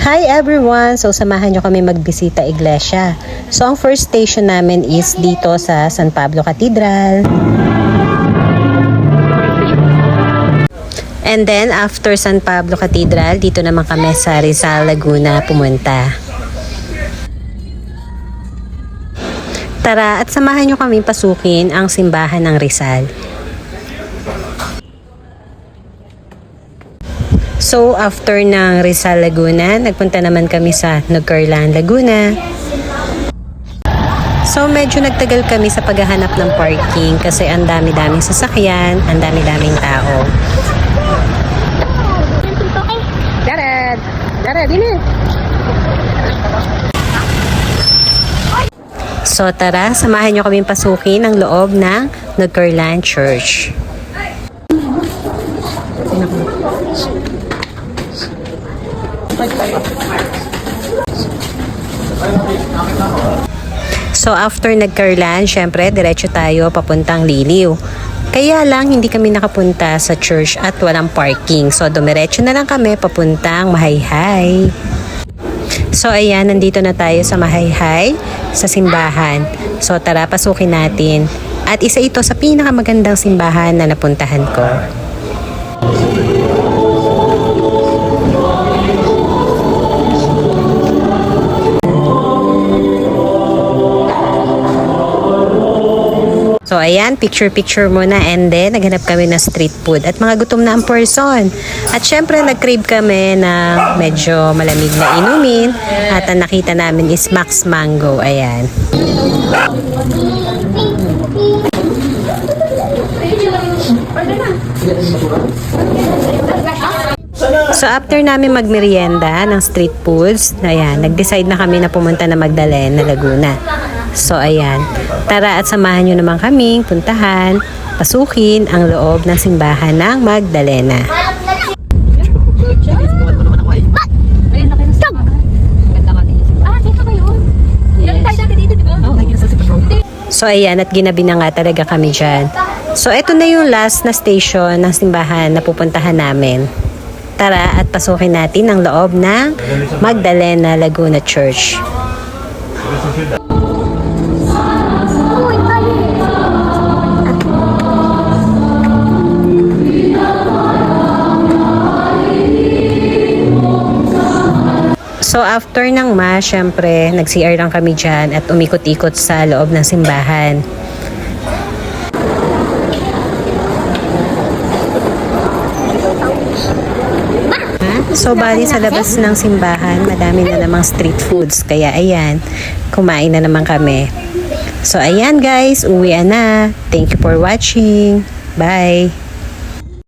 Hi everyone! So samahan nyo kami magbisita iglesia. So ang first station namin is dito sa San Pablo Cathedral. And then after San Pablo Cathedral, dito naman kami sa Rizal, Laguna pumunta. Tara at samahan nyo kami pasukin ang simbahan ng Rizal. So, after ng Rizal, Laguna, nagpunta naman kami sa Nugcarlan, Laguna. So, medyo nagtagal kami sa paghahanap ng parking kasi ang dami-daming sasakyan, ang dami-daming tao. Jared, ini. So, tara, samahan nyo kami pasukin ang loob ng Nugcarlan Church. So after Nugcarlan, syempre diretso tayo papuntang Liliw. Kaya lang hindi kami nakapunta sa church at walang parking. So dumiretso na lang kami papuntang Mahayhay. So ayan, nandito na tayo sa Mahayhay, sa simbahan. So tara, pasukin natin. At isa ito sa pinakamagandang simbahan na napuntahan ko. So ayan, picture-picture muna and then naghanap kami ng street food at mga gutom na ang person. At syempre nag-crave kami ng medyo malamig na inumin at ang nakita namin is Max Mango. Ayan. So after namin magmerienda ng street foods, ayan, nag-decide na kami na pumunta na Magdalena, Laguna. So ayan, tara at samahan nyo naman kaming puntahan, pasukin ang loob ng simbahan ng Magdalena. So ayan, at ginabi na nga talaga kami dyan. So eto na yung last na station ng simbahan na pupuntahan namin. Tara at pasukin natin ang loob ng Magdalena Laguna Church. So after ng mass, syempre nag-CR lang kami dyan at umikot-ikot sa loob ng simbahan. So bali sa labas ng simbahan, madami na namang street foods. Kaya ayan, kumain na naman kami. So ayan guys, uwian na. Thank you for watching. Bye!